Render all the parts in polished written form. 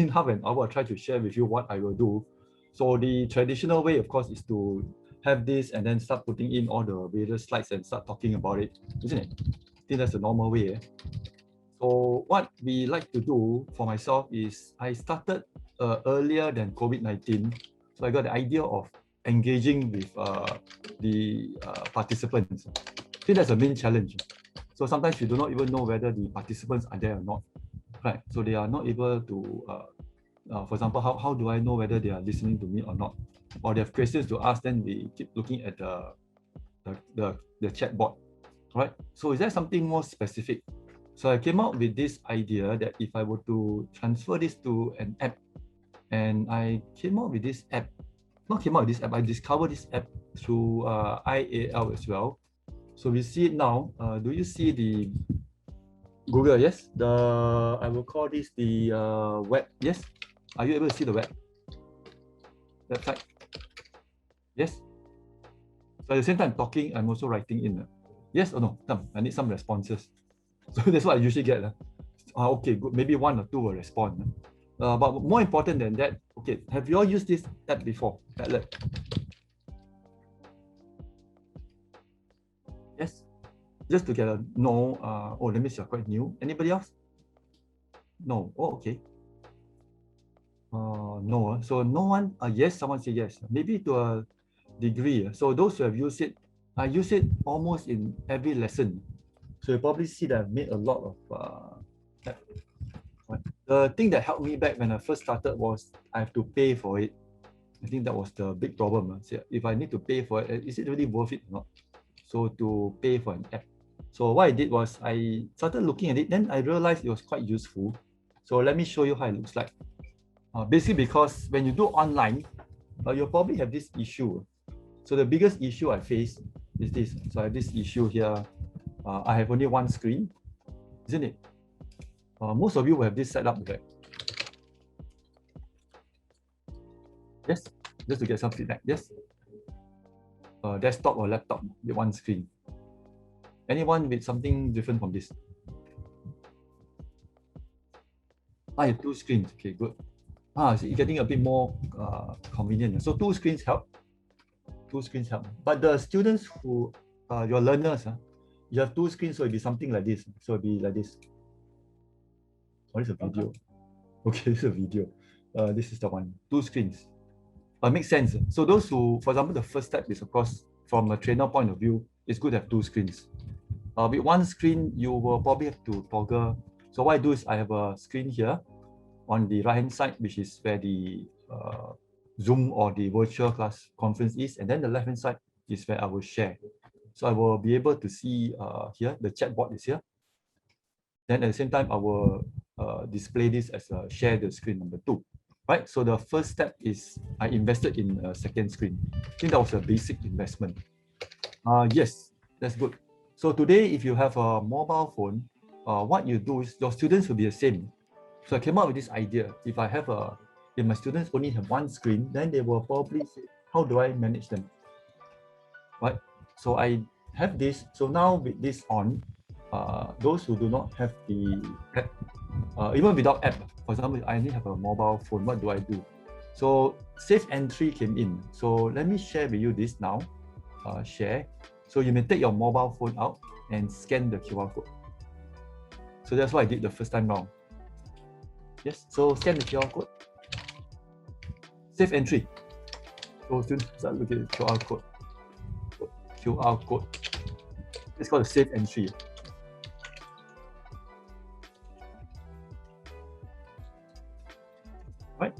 within half an hour, I'll try to share with you what I will do. So the traditional way, of course, is to have this and then start putting in all the various slides and start talking about it, isn't it? I think that's the normal way. Eh? So what we like to do for myself is I started earlier than COVID-19. So I got the idea of engaging with the participants. I think that's the main challenge. So sometimes you do not even know whether the participants are there or not, right? So they are not able to, for example, how do I know whether they are listening to me or not? Or they have questions to ask, then we keep looking at the chat bot, right? So is there something more specific? So I came out with this idea that if I were to transfer this to an app, and I came out with this app, I discovered this app through IAL as well. So we see it now. Do you see the Google? Yes. I will call this the web. Yes. Are you able to see the website? Yes. So at the same time talking, I'm also writing in. Yes or no? I need some responses. So that's what I usually get. Okay, good. Maybe one or two will respond. But more important than that, okay, have you all used this app before? Padlet? Yes? Just to get a no. Oh, let me see, you're quite new. Anybody else? No. Oh, okay. No. So no one, yes, someone say yes. Maybe to a degree. So those who have used it, I use it almost in every lesson. So you probably see that I've made a lot of the thing that held me back when I first started was I have to pay for it. I think that was the big problem. So if I need to pay for it, is it really worth it or not? So to pay for an app. So what I did was I started looking at it, then I realized it was quite useful. So let me show you how it looks like. Basically, because when you do online, you'll probably have this issue. So the biggest issue I face is this. So I have this issue here. I have only one screen, isn't it? Most of you will have this set up, right? Yes, just to get some feedback. Yes. Desktop or laptop with one screen. Anyone with something different from this? You have two screens. Okay, good. So you're getting a bit more convenient. So two screens help. Two screens help. But the students who, your learners, you have two screens, so it'll be something like this. So it'll be like this. What is a video? Okay, this is a video. This is the one. Two screens. Makes sense. So those who, for example, the first step is, of course, from a trainer point of view, it's good to have two screens. With one screen, you will probably have to toggle. So what I do is I have a screen here on the right-hand side, which is where the Zoom or the virtual class conference is. And then the left-hand side is where I will share. So I will be able to see here, the chat board is here. Then at the same time, I will display this as a share the screen number 2. Right, so the first step is I invested in a second screen. I think that was a basic investment. Yes, that's good. So today, if you have a mobile phone, what you do is your students will be the same. So I came up with this idea. If my students only have one screen, then they will probably say, how do I manage them? Right. So I have this. So now with this on, those who do not have the app, even without app, for example, I only have a mobile phone, what do I do? So safe entry came in. So let me share with you this now. Share. So you may take your mobile phone out and scan the QR code. So that's what I did the first time round. Yes, so scan the QR code. Safe entry. So students start looking at the QR code. QR code. It's called a safe entry. Right?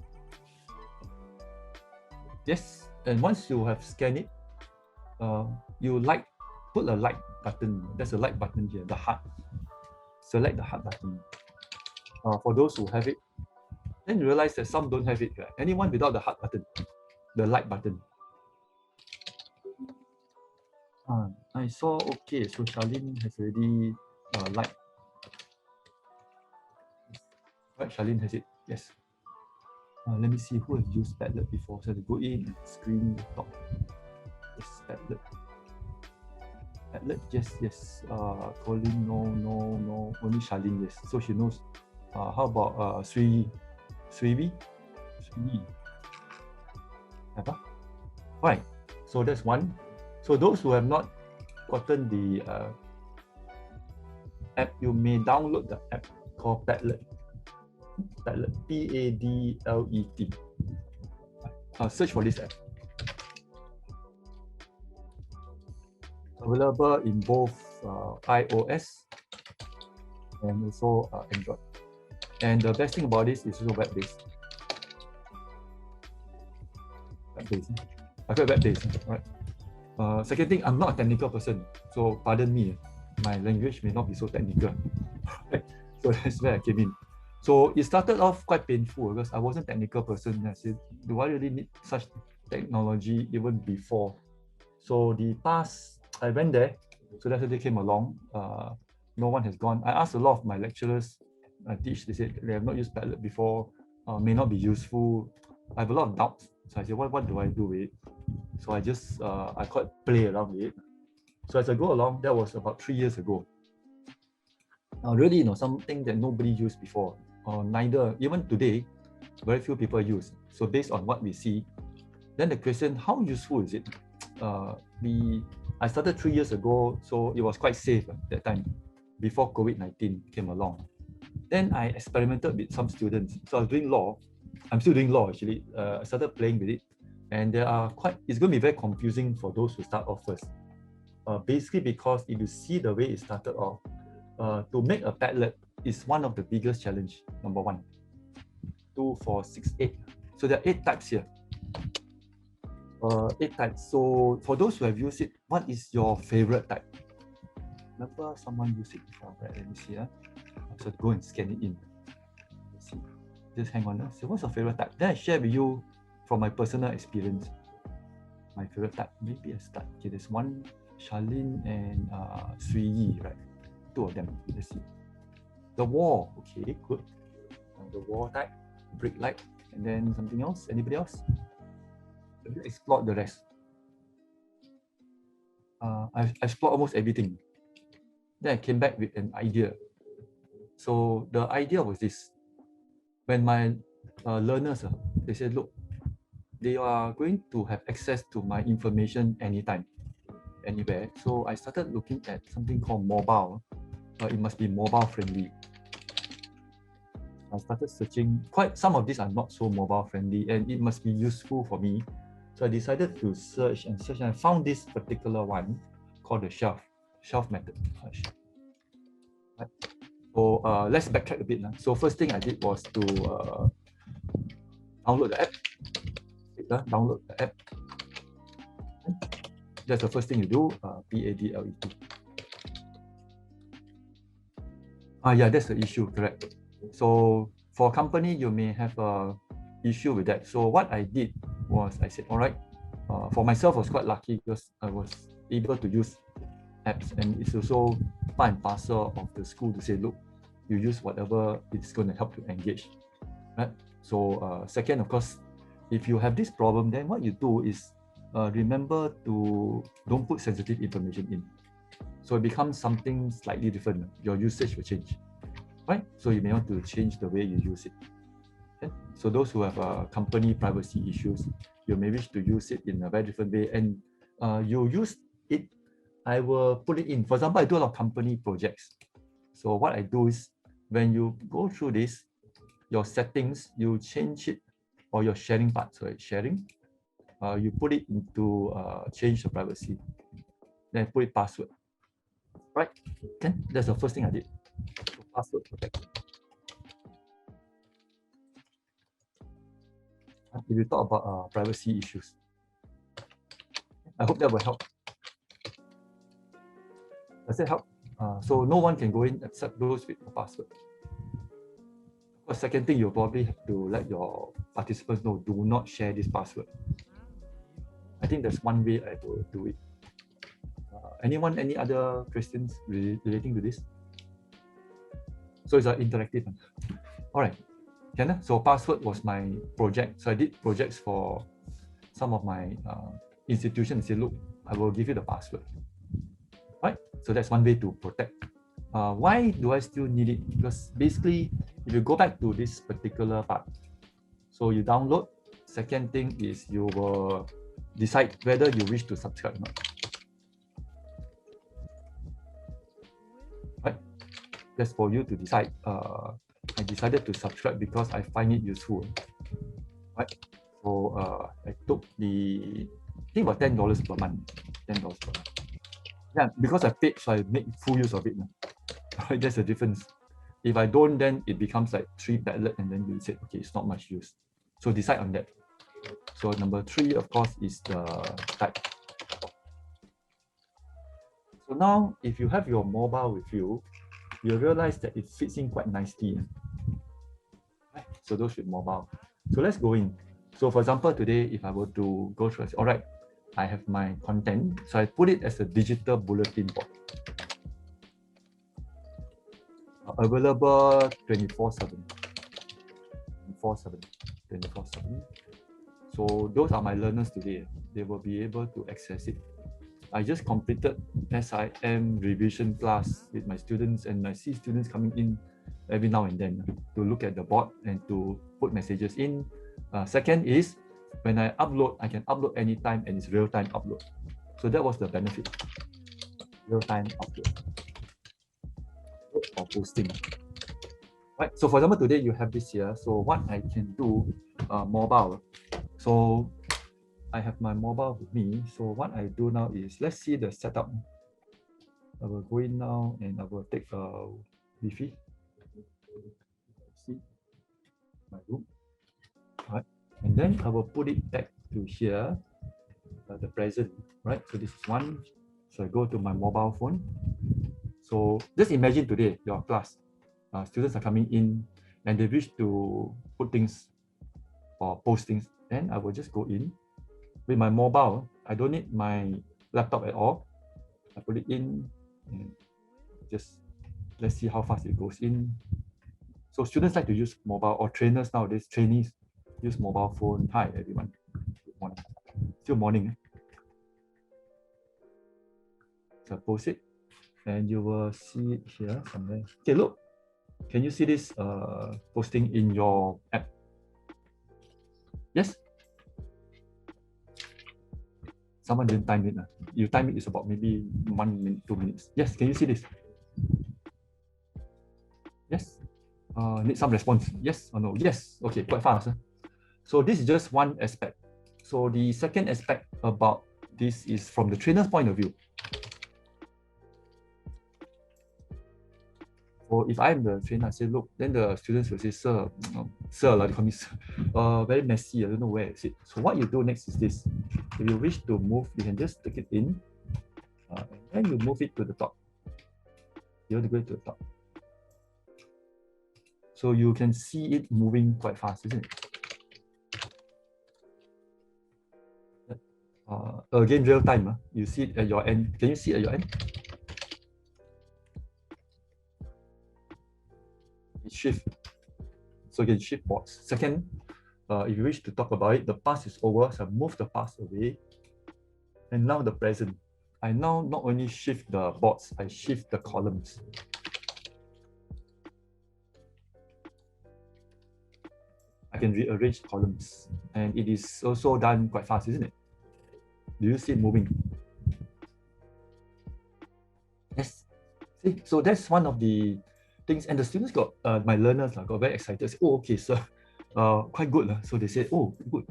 Yes, and once you have scanned it, you put a like button. There's a like button here, the heart. Select the heart button. For those who have it, then you realize that some don't have it. Right? Anyone without the heart button, the like button. I saw, okay, so Charlene has already liked. Right, Charlene has it, yes. Let me see who has used Padlet before. So to go in and screen top. Yes, Padlet. Padlet, yes. Colin, no. Only Charlene, yes. So she knows. How about Sri? Swiwi? Swiwi. Right. So that's one. So those who have not gotten the app, you may download the app called Padlet. Padlet, P-A-D-L-E-T. Search for this app. Available in both iOS and also Android. And the best thing about this is also web-based. Web-based. I got web-based, right? Second thing, I'm not a technical person, so pardon me, my language may not be so technical. Right? So that's where I came in. So it started off quite painful because I wasn't a technical person. I said, do I really need such technology even before? So the past, I went there, so that's when they came along. No one has gone. I asked a lot of my lecturers I teach, they said they have not used Padlet before, may not be useful. I have a lot of doubts. So I said, what do I do with it? So I just, I quite play around with it. So as I go along, that was about 3 years ago. Really, something that nobody used before, or neither, even today, very few people use. So based on what we see, then the question, how useful is it? I started 3 years ago, so it was quite safe at that time, before COVID-19 came along. Then I experimented with some students. So I was doing law. I'm still doing law, actually. I started playing with it. And it's going to be very confusing for those who start off first. Basically, because if you see the way it started off, to make a Padlet is one of the biggest challenge, number 1. 2, 4, 6, 8. So there are 8 types here. 8 types. So for those who have used it, what is your favorite type? Remember someone used it before, right? Let me see. So go and scan it in. Let's see. Just hang on. So what's your favorite type? Then I share with you from my personal experience. My favorite type. Maybe I start. Okay, there's one, Charlene and Sui Yi, right? 2 of them. Let's see. The wall. Okay, good. The wall type. Brick light. And then something else. Anybody else? Let me explore the rest. I've explored almost everything. Then I came back with an idea. So the idea was this. When my learners, they said, look, they are going to have access to my information anytime, anywhere. So I started looking at something called mobile. It must be mobile friendly. I started searching. Some of these are not so mobile friendly, and it must be useful for me. So I decided to search, and I found this particular one called the shelf method. Right. So let's backtrack a bit. So first thing I did was to download the app. Download the app. That's the first thing you do. Padlet. Yeah, that's the issue, correct. So for a company, you may have a issue with that. So what I did was I said, all right, for myself, I was quite lucky because I was able to use apps, and it's also part and parcel of the school to say, look, you use whatever it's going to help you engage, right? So second, of course, if you have this problem, then what you do is remember to don't put sensitive information in. So it becomes something slightly different. Your usage will change, right? So you may want to change the way you use it. Okay? So those who have company privacy issues, you may wish to use it in a very different way, and you use it, I will put it in. For example, I do a lot of company projects. So what I do is when you go through this, your settings, you change it, or your sharing part, so it's sharing, you put it into change the privacy, then put it password, right? Okay, that's the first thing I did. So password protection. If you talk about privacy issues, I hope that will help. Does that help? So no one can go in except those with the password. The second thing, you'll probably have to let your participants know, do not share this password. I think that's one way I will do it. Anyone, any other questions relating to this? So it's an interactive one. All right. So password was my project. So I did projects for some of my institutions. Say, look, I will give you the password. Right? So that's one way to protect. Why do I still need it? Because basically, if you go back to this particular part, So you download. Second thing is you will decide whether you wish to subscribe or not. Right? That's for you to decide. I decided to subscribe because I find it useful. Right? So I took I think about $10 per month. $10 per month. Yeah, because I paid, so I make full use of it. Right? That's the difference. If I don't, then it becomes like 3 Padlet, and then you say, okay, it's not much use. So decide on that. So number 3, of course, is the type. So now, if you have your mobile with you, you realize that it fits in quite nicely. So those with mobile. So let's go in. So for example, today, if I were to go through, all right, I have my content. So I put it as a digital bulletin board. Available 24/7. 24/7. 24/7. So those are my learners today. They will be able to access it. I just completed SIM revision class with my students, and I see students coming in every now and then to look at the board and to put messages in. Second is, when I upload, I can upload anytime, and it's real-time upload. So that was the benefit. Real-time upload or posting. Right. So for example, today you have this here. So what I can do, mobile. So I have my mobile with me. So what I do now is, let's see the setup. I will go in now and I will take a Wi-Fi. See my room. Right. And then I will put it back to here, the present. Right. So this is one. So I go to my mobile phone. So just imagine today, your class, students are coming in and they wish to put things or post things. Then I will just go in with my mobile. I don't need my laptop at all. I put it in and just let's see how fast it goes in. So students like to use mobile, or trainers nowadays, trainees use mobile phone. Hi everyone, good morning. Still morning. So I post it and you will see it here somewhere. Okay, look, can you see this posting in your app? Yes? Someone didn't time it. You time it is about maybe 1 minute, 2 minutes. Yes, can you see this? Yes? Need some response. Yes or no? Yes. Okay, quite fast. So this is just one aspect. So the second aspect about this is from the trainer's point of view. So if I'm the trainer, I say, look, then the students will say, sir, they call me sir, very messy, I don't know where is it. So what you do next is this. If you wish to move, you can just take it in, and then you move it to the top. You want to go to the top. So you can see it moving quite fast, isn't it? Again, real time. You see it at your end. Can you see it at your end? Shift. So you can shift boards. Second, if you wish to talk about it, the past is over, so I move the past away. And now the present. I now not only shift the boards, I shift the columns. I can rearrange columns. And it is also done quite fast, isn't it? Do you see it moving? Yes. See, so that's one of the things. And the students got, my learners got very excited. Say, oh, okay, sir, quite good. So they say, oh, good.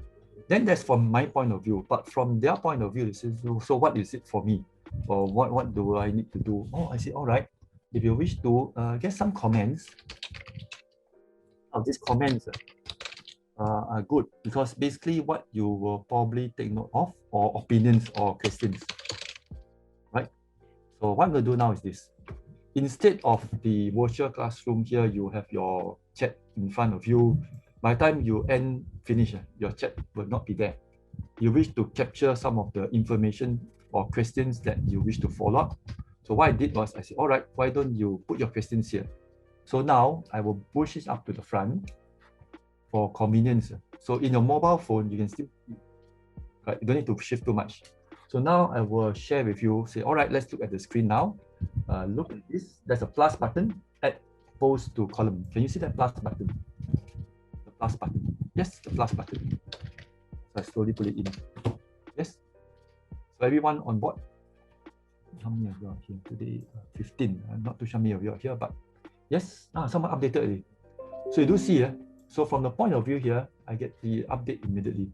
Then that's from my point of view. But from their point of view, they say, so what is it for me? Or what do I need to do? Oh, I say, all right. If you wish to get some comments, these comments are good, because basically what you will probably take note of, or opinions or questions, right? So what I'm going to do now is this. Instead of the virtual classroom here, you have your chat in front of you. By the time you finish, your chat will not be there. You wish to capture some of the information or questions that you wish to follow up. So what I did was, I said, all right, why don't you put your questions here? So now I will push it up to the front for convenience. So in your mobile phone, you can still, you don't need to shift too much. So now I will share with you, say, all right, let's look at the screen now. Look at this, there's a plus button, add post to column. Can you see that plus button? The plus button. Yes, the plus button. So I slowly put it in. Yes. So everyone on board. How many of you are here today? 15. I'm not too sure how many of you are here, but yes, someone updated already. So you do see, so from the point of view here, I get the update immediately.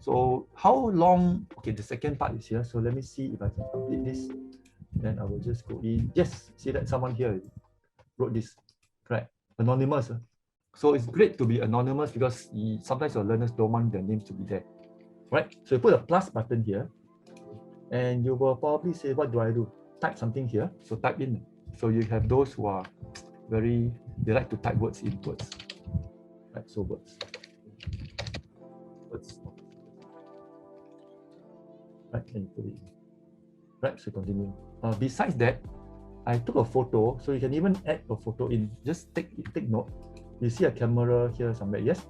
So how long, okay, the second part is here. So let me see if I can update this. Then I will just go in. Yes, see that someone here wrote this, correct? Anonymous. So it's great to be anonymous because sometimes your learners don't want their names to be there, right? So you put a plus button here and you will probably say, what do I do? Type something here. So type in. So you have those who are they like to type words in words, right? So words. Right, and you put it in. Right, so continue. Besides that, I took a photo, so you can even add a photo in. Just take note. You see a camera here somewhere, yes?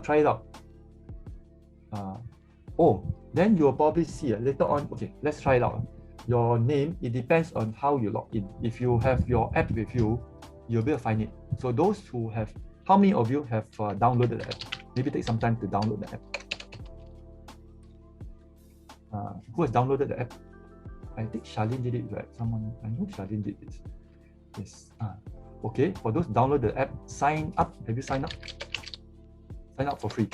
Try it out. Then you'll probably see later on. Okay, let's try it out. Your name, it depends on how you log in. If you have your app with you, you'll be able to find it. So those who have, how many of you have downloaded the app? Maybe take some time to download the app. Who has downloaded the app? I think Charlene did it, right? Someone, I know Charlene did this. Yes. Okay, for those download the app, sign up. Have you signed up? Sign up for free.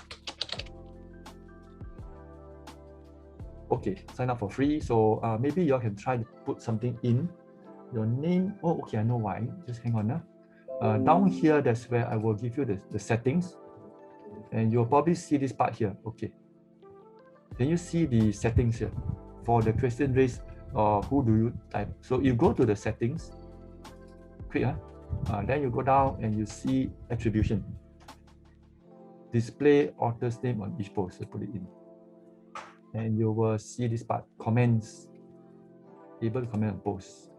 Okay, sign up for free. So maybe you all can try to put something in. Your name. Oh, okay, I know why. Just hang on. Down here, that's where I will give you the settings. And you'll probably see this part here. Okay. Can you see the settings here? For the question raised, who do you type? So you go to the settings, click, then you go down and you see attribution. Display author's name on each post, so put it in. And you will see this part, comments, able to comment on posts.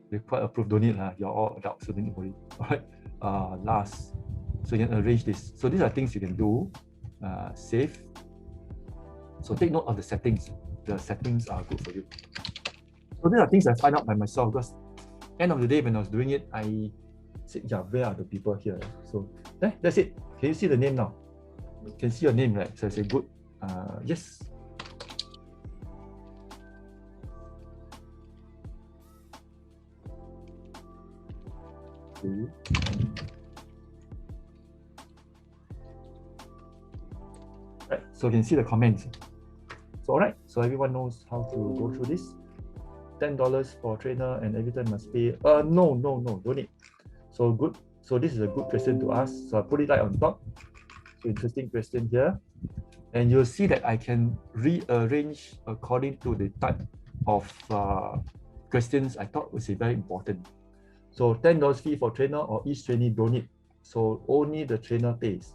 Required approved, don't need, you're all adults, so don't need worry. All right, last, so you can arrange this. So these are things you can do, save. So take note of the settings. The settings are good for you. So these are things I find out by myself because end of the day when I was doing it, I said, yeah, where are the people here? So that's it. Can you see the name now? You can see your name, right? So I say good. Yes. Right, so you can see the comments. So all right, so everyone knows how to go through this. $10 for trainer and every time must pay. No, don't need. So good. So this is a good question to ask. So I put it right on top. So interesting question here. And you'll see that I can rearrange according to the type of questions I thought was very important. So $10 fee for trainer or each trainee don't need. So only the trainer pays.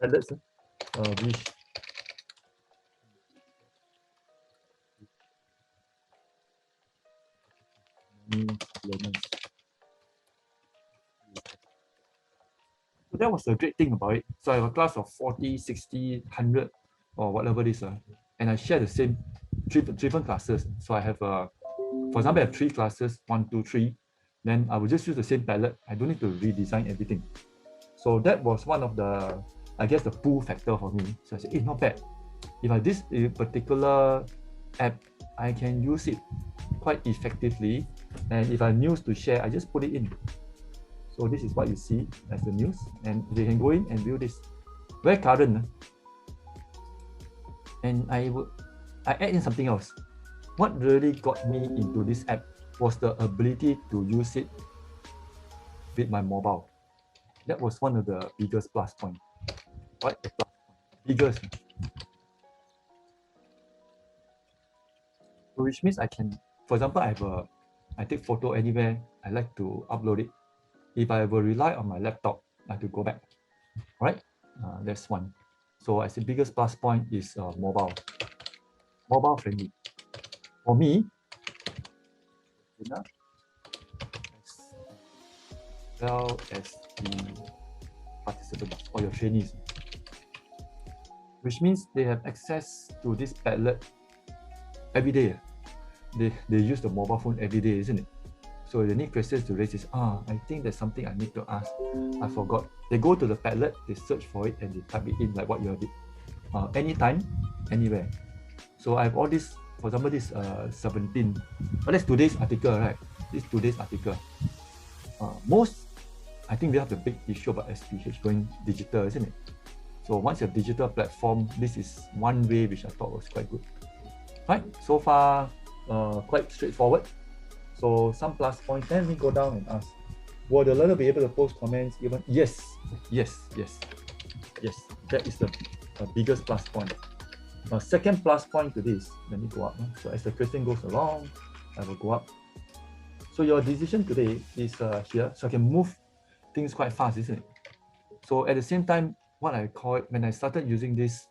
That's wish. So that was the great thing about it. So I have a class of 40, 60, 100, or whatever it is. And I share the same different classes. So I have, for example, I have 3 classes, 1, 2, 3. Then I will just use the same Padlet. I don't need to redesign everything. So that was one of the, I guess, the pull factor for me. So I said, it's not bad. If I this particular app, I can use it quite effectively. And if I have news to share, I just put it in. So this is what you see as the news, and they can go in and view this. Very current. And I add in something else. What really got me into this app was the ability to use it with my mobile. That was one of the biggest plus points. Right? Biggest. Which means I can, for example, I take photo anywhere, I like to upload it. If I will rely on my laptop, I have to go back. All right, that's one. So I say biggest plus point is mobile friendly. For me, well as the participants or your trainees, which means they have access to this Padlet every day. They use the mobile phone every day, isn't it? So they need questions to raise. I think there's something I need to ask. I forgot. They go to the Padlet, they search for it, and they type it in like what you did. Anytime, anywhere. So I have all this. For example, this 17. But that's today's article, right? This today's article. I think we have the big issue about SPH going digital, isn't it? So once you have digital platform, this is one way which I thought was quite good. Right, so far quite straightforward. So some plus points. Then we go down and ask, will the learner be able to post comments even? Yes. That is the biggest plus point. Second plus point to this, let me go up. So as the question goes along, I will go up. So your decision today is here, so I can move things quite fast, isn't it? So at the same time, what I call it, when I started using this,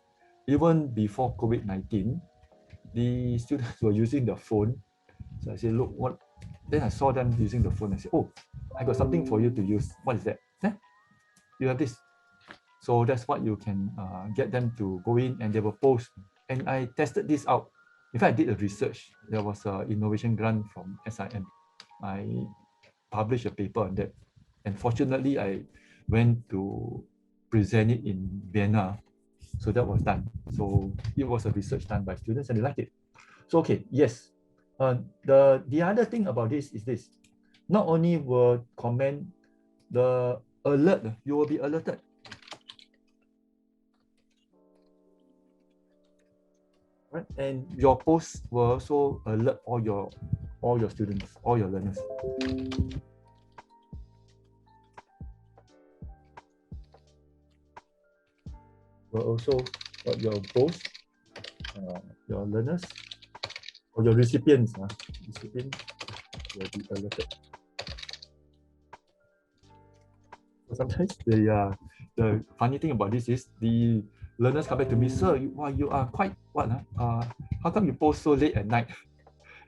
even before COVID-19, the students were using the phone. So I said, look, what? Then I saw them using the phone. I said, oh, I got something for you to use. What is that? You have this. So that's what you can get them to go in and they will post. And I tested this out. In fact, I did a research. There was an innovation grant from SIM. I published a paper on that. And fortunately, I went to present it in Vienna. So that was done. So it was a research done by students and they liked it. So, okay, yes. The other thing about this is this. Not only will comment, the alert, you will be alerted. Right? And your posts will also alert all your students, all your learners. Will also your posts, your learners, or your recipients, recipients will be alerted. So sometimes the funny thing about this is the learners come back to me, sir, you are quite what? How come you post so late at night?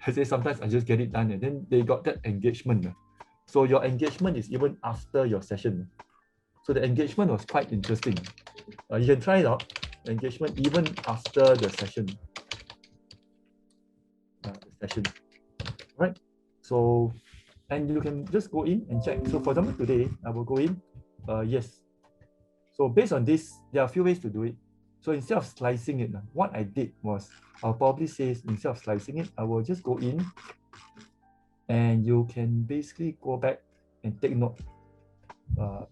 I say sometimes I just get it done, and then they got that engagement. So your engagement is even after your session. So the engagement was quite interesting. You can try it out. Engagement even after the session. Right? So, and you can just go in and check. So for example, today I will go in. Yes. So based on this, there are a few ways to do it. So instead of slicing it, what I did was, I'll probably say instead of slicing it, I will just go in and you can basically go back and take note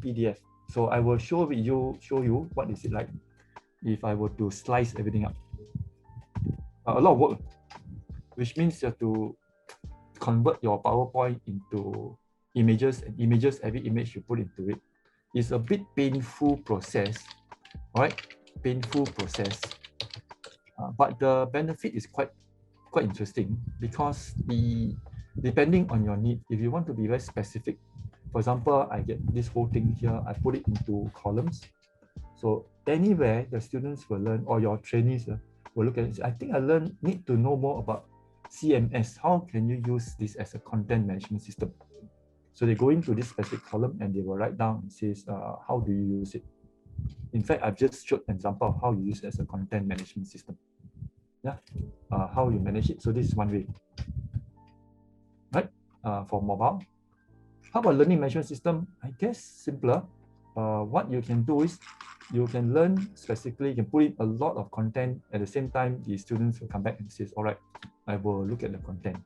PDF. So I will show you what is it like if I were to slice everything up. A lot of work, which means you have to convert your PowerPoint into images, and images, every image you put into it is a bit painful process, right? Painful process, but the benefit is quite interesting because depending on your need, if you want to be very specific, for example, I get this whole thing here, I put it into columns. So anywhere the students will learn, or your trainees will look at it. I think I need to know more about CMS. How can you use this as a content management system? So they go into this specific column and they will write down and says, how do you use it? In fact, I've just showed an example of how you use it as a content management system. Yeah, how you manage it. So this is one way, right? For mobile. How about learning management system? I guess simpler. What you can do is you can learn specifically, you can put in a lot of content. At the same time, the students will come back and say, all right, I will look at the content.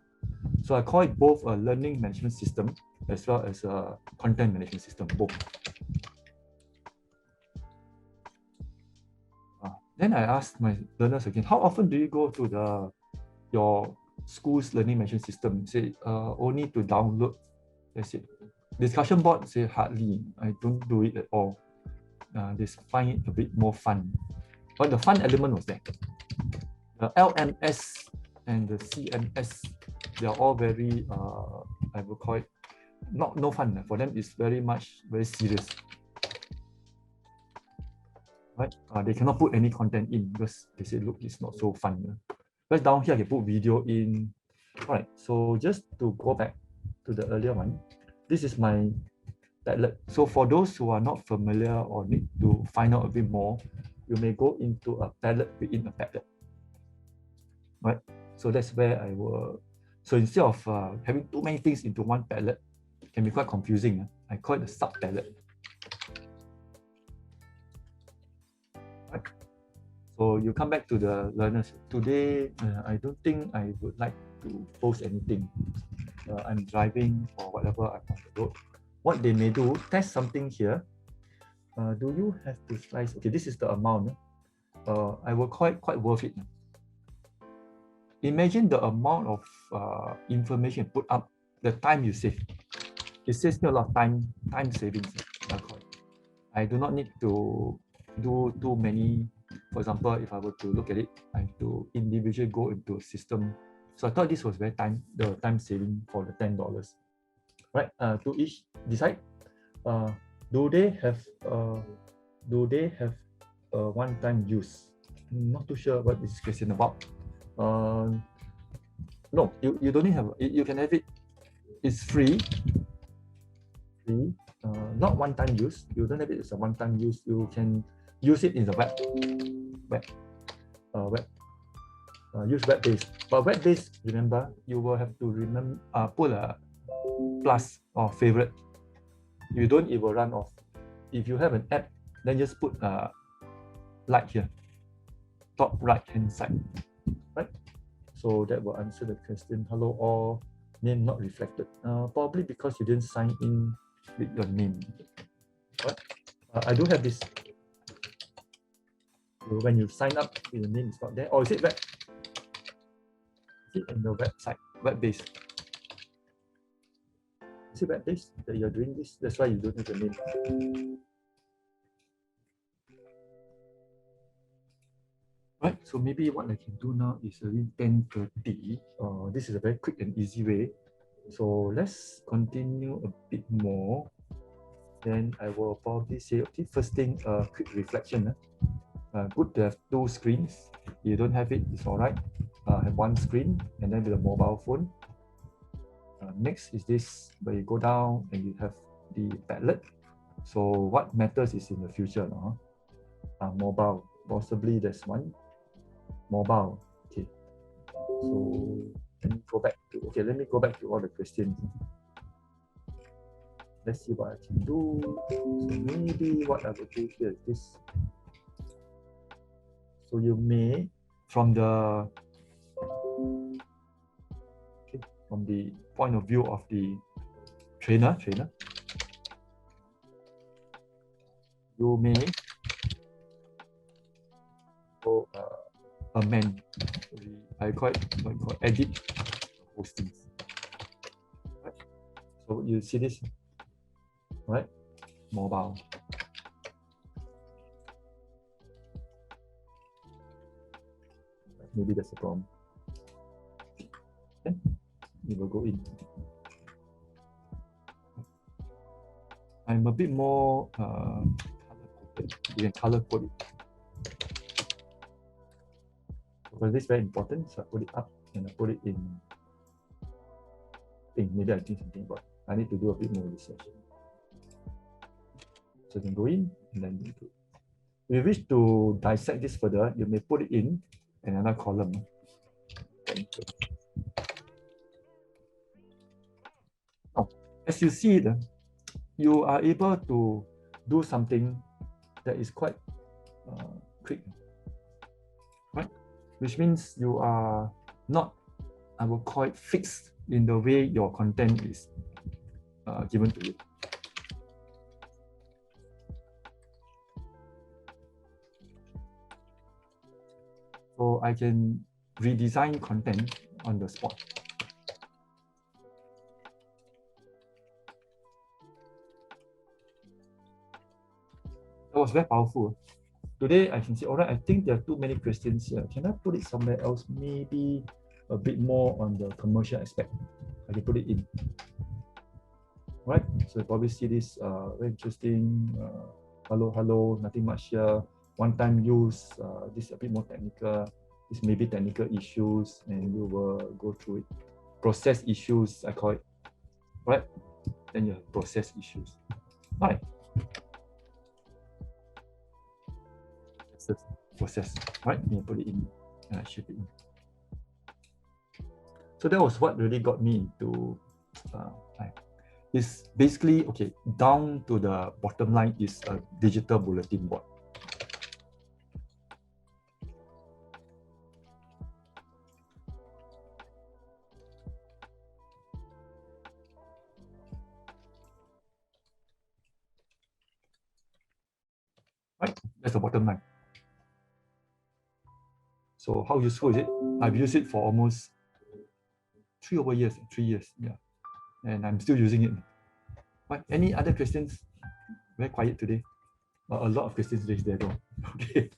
So I call it both a learning management system as well as a content management system, both. Then I asked my learners again, how often do you go to your school's learning management system? Say only to download. That's it. Discussion board, say hardly. I don't do it at all. They find it a bit more fun. But the fun element was there. The LMS and the CMS, they are all very, I would call it, no fun. For them, it's very serious. Right? They cannot put any content in because they say, look, it's not so fun. Because down here, I can put video in. All right, so just to go back to the earlier one, this is my Padlet. So for those who are not familiar or need to find out a bit more, you may go into a Padlet within a Padlet. Right? So that's where I will. So instead of having too many things into one Padlet, it can be quite confusing. I call it the sub Padlet. Right? So you come back to the learners. Today, I don't think I would like to post anything. I'm driving or whatever, I'm on the road. What they may do, test something here. Do you have to slice? Okay, this is the amount. I will call it quite worth it. Imagine the amount of information put up, the time you save. It saves me a lot of time savings. I do not need to do too many. For example, if I were to look at it, I have to individually go into a system. So I thought this was the time saving for the $10. Right? To each decide. Do they have one-time use? Not too sure what this question about. No, you don't need have. You can have it. It's free. Not one-time use. You don't have it as a one-time use. You can use it in the web. Use web-based. But web-based, remember, you will have to put a plus or favorite. If you don't, it will run off. If you have an app, then just put like here, top right-hand side, right? So that will answer the question. Hello all, name not reflected. Probably because you didn't sign in with your name. Right? I do have this. So when you sign up, your name is not there. Or is it web? Is it in the website, web-based? Is it web-based that you're doing this? That's why you don't have the name. Right, so maybe what I can do now is around 10:30. This is a very quick and easy way. So let's continue a bit more. Then I will probably say, okay, first thing, quick reflection. Good to have two screens. If you don't have it, it's all right. Have one screen and then with a mobile phone. Next is this, where you go down and you have the Padlet. So what matters is in the future. Mobile, possibly there's one. Mobile, okay. So let me go back to all the questions. Let's see what I can do. So maybe what I will do here is this. So you may, from the point of view of the trainer, you may go amend. I call it edit postings. Right? So you see this, right? Mobile. Maybe that's a problem. Okay. We will go in. I'm a bit more color-coded. You can color code it. Because this is very important, so I put it up and I put it in. Maybe I think something about it. I need to do a bit more research. So you can go in and then you do. If you wish to dissect this further, you may put it in another column. Now, as you see it, you are able to do something that is quite quick, right? Which means you are not, I will call it, fixed in the way your content is given to you. So I can redesign content on the spot. That was very powerful. Today I can say, all right, I think there are too many questions here. Can I put it somewhere else? Maybe a bit more on the commercial aspect. I can put it in. Right? So you probably see this very interesting. Hello, nothing much here. One-time use. This is a bit more technical. This may be technical issues, and you will go through it. Process issues, I call it. Right? Then you have process issues. All right. Process. All right, you put it in, ship it in. So that was what really got me into is basically, okay, down to the bottom line is a digital bulletin board. Right, that's the bottom line. So how useful is it? I've used it for almost 3 years, yeah. And I'm still using it. Right, any other questions? Very quiet today. A lot of questions raised there though. Okay,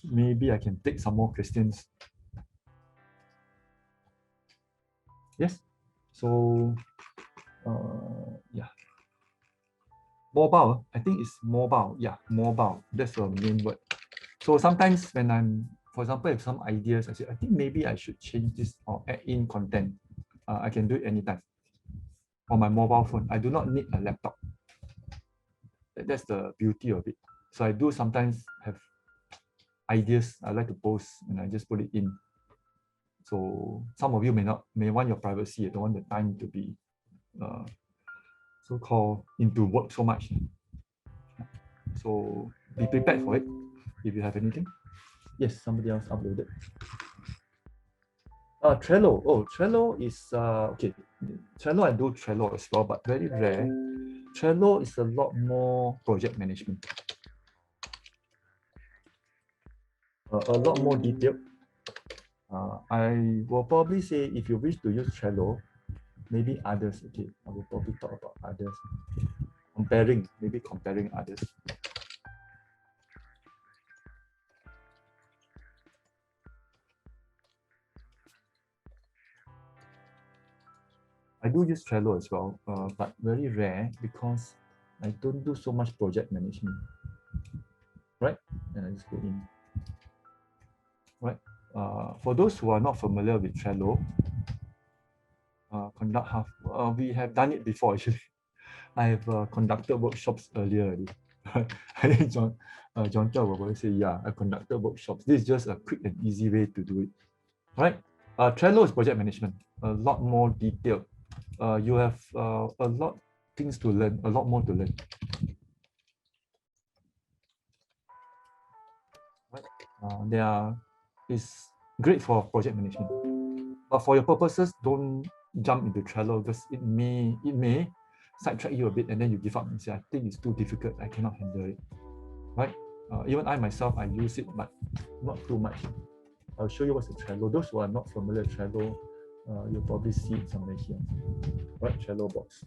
maybe I can take some more questions. Yes, so yeah. Mobile, I think it's mobile. Yeah, mobile. That's the main word. So sometimes when I'm, for example, if some ideas, I say, I think maybe I should change this or add in content. I can do it anytime on my mobile phone. I do not need a laptop. That's the beauty of it. So I do sometimes have ideas I like to post and I just put it in. So some of you may want your privacy. You don't want the time to be so-called into work so much. So be prepared for it if you have anything. Yes, somebody else uploaded. Trello. Oh, Trello is okay. Trello, I do Trello as well, but very rare. Trello is a lot more project management. A lot more detailed. I will probably say if you wish to use Trello, maybe others. Okay, I will probably talk about others. Maybe comparing others. I do use Trello as well, but very rare because I don't do so much project management, right? And I just go in, right? For those who are not familiar with Trello, we have done it before actually. I have conducted workshops earlier already. I think John will probably say, yeah, I conducted workshops. This is just a quick and easy way to do it, right? Trello is project management, a lot more detailed. You have a lot things to learn, a lot more to learn. Right? It's great for project management, but for your purposes, don't jump into Trello because it may sidetrack you a bit and then you give up and say, I think it's too difficult, I cannot handle it, right? Even I myself, I use it, but not too much. I'll show you what's a Trello. Those who are not familiar with Trello, you'll probably see it somewhere here, right? Trello box.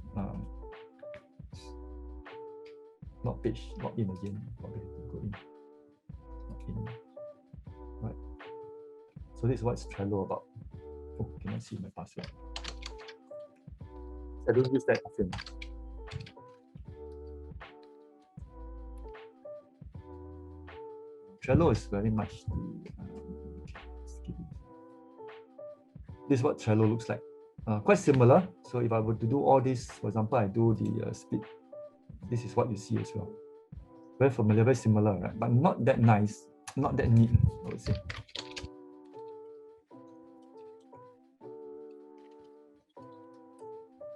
Not in again, probably go in, not in, right? So this is what's Trello about. Oh, cannot see my password. I don't use that often. Trello is very much this is what Trello looks like. Quite similar. So if I were to do all this, for example, I do the split. This is what you see as well. Very familiar, very similar, right? But not that nice, not that neat, I would say.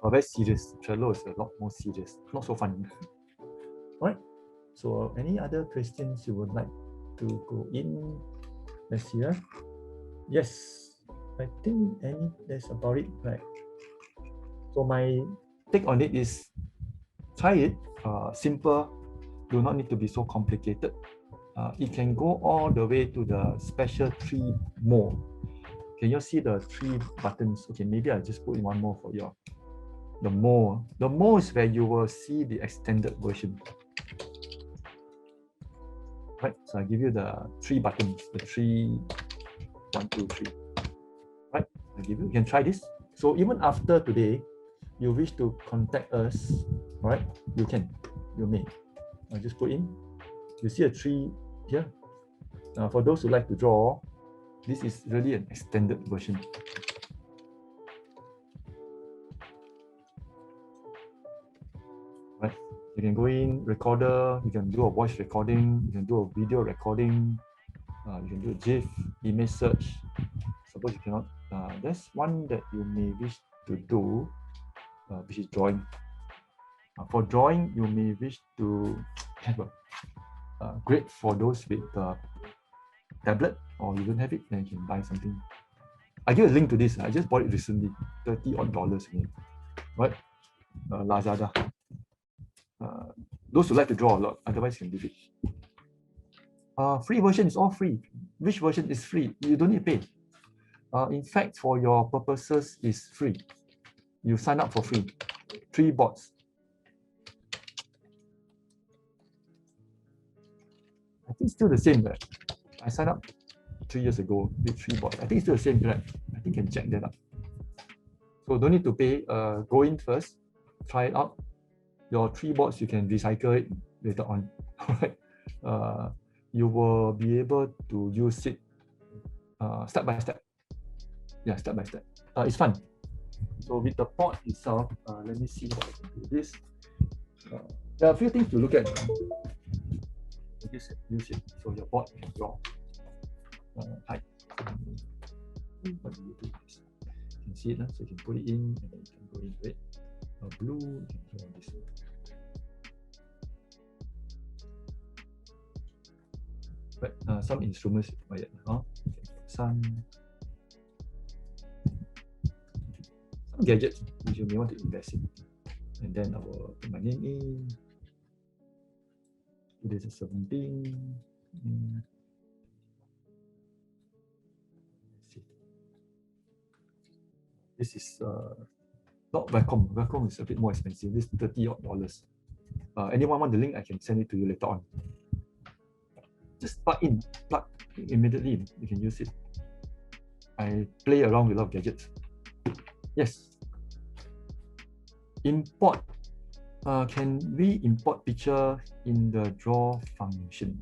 Very serious. Trello is a lot more serious, not so fun. All right. So any other questions you would like to go in? Let's see. Yes, I think that's about it, right? So my take on it is try it, simple, do not need to be so complicated. It can go all the way to the special 3 more. Can you see the 3 buttons? Okay, maybe I'll just put in one more for you. The more is where you will see the extended version. Right, so I give you the 3 buttons, the 3, 1, 2, 3. Right, I give you can try this. So even after today, you wish to contact us, right? You may. I'll just put in. You see a 3 here. For those who like to draw, this is really an extended version. Right. You can go in, recorder, you can do a voice recording, you can do a video recording, you can do a GIF, image search. Suppose you cannot, there's one that you may wish to do, which is drawing. For drawing, you may wish to have a grade for those with tablet, or you don't have it, then you can buy something. I give a link to this. I just bought it recently, $30 odd again. Right? Lazada. Those who like to draw a lot, otherwise you can leave it. Free version is all free. Which version is free? You don't need to pay. In fact, for your purposes, is free. You sign up for free. 3 bots. I think it's still the same, right? I signed up 3 years ago with 3 bots. I think it's still the same, right? I think you can check that out. So don't need to pay. Go in first, try it out. Your 3 bots, you can recycle it later on. Alright. You will be able to use it step by step. Yeah, step by step. It's fun. So with the bot itself, let me see what I can do this. There are a few things to look at. Use it so your bot can draw. Height. What do you do? You can see it, so you can put it in, and then you can go in red or blue. You can draw this. But some instruments required. Some gadgets which you may want to invest in. And then I will put my name in. This is 17. This is not Wacom. Wacom is a bit more expensive. This is $30 odd. Anyone want the link? I can send it to you later on. Just plug immediately. You can use it. I play around with a lot of gadgets. Yes. Import. Can we import picture in the draw function?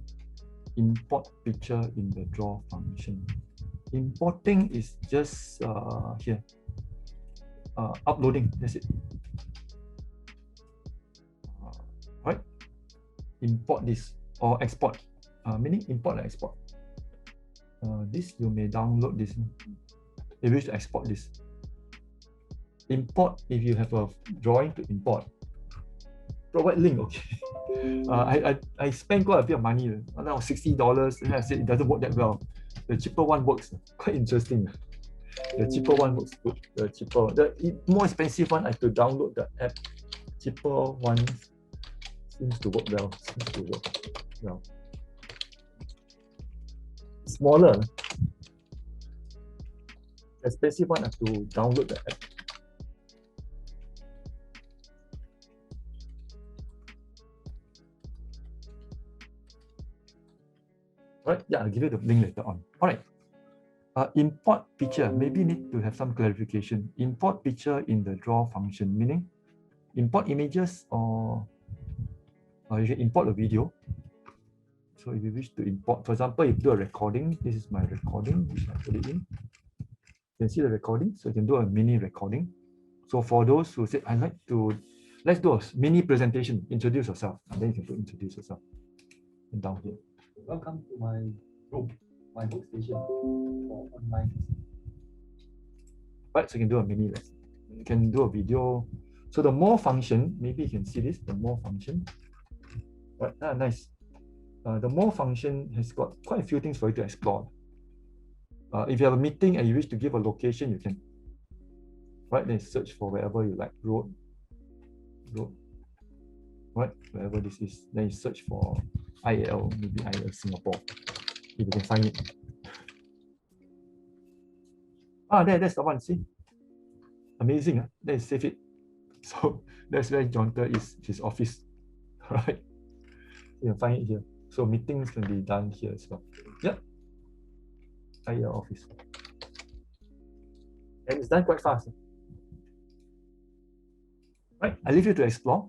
Import picture in the draw function. Importing is just here. Uploading, that's it. Right? Import this or export. Meaning import and export. This you may download this if you wish to export this. Import if you have a drawing to import. Provide link, okay. I spent quite a bit of money, around $60, and I said it doesn't work that well. The cheaper one works, quite interesting. The cheaper one works good. The more expensive one, I have to download the app. Cheaper one seems to work well. Smaller. Expensive one, I have to download the app. Right, yeah, I'll give you the link later on. All right. Import picture, maybe need to have some clarification. Import picture in the draw function, meaning import images or you can import a video. So if you wish to import, for example, if you do a recording, this is my recording, which I put it in. You can see the recording, so you can do a mini recording. So for those who say, I'd like to, let's do a mini presentation, introduce yourself, and then you can put introduce yourself. And down here. Welcome to my room, my workstation for online. Right, so you can do a mini lesson. You can do a video. So the more function, maybe you can see this, the more function. Right, nice. The more function has got quite a few things for you to explore. If you have a meeting and you wish to give a location, you can, right, then search for wherever you like, road, right, wherever this is. Then you search for IAL, maybe IAL Singapore, if you can find it. That's the one, see? Amazing, huh? Then save it. So that's where Jonathan is, his office, right? You can find it here. So meetings can be done here as well. Yep. IAL office. And it's done quite fast. Right, I leave you to explore.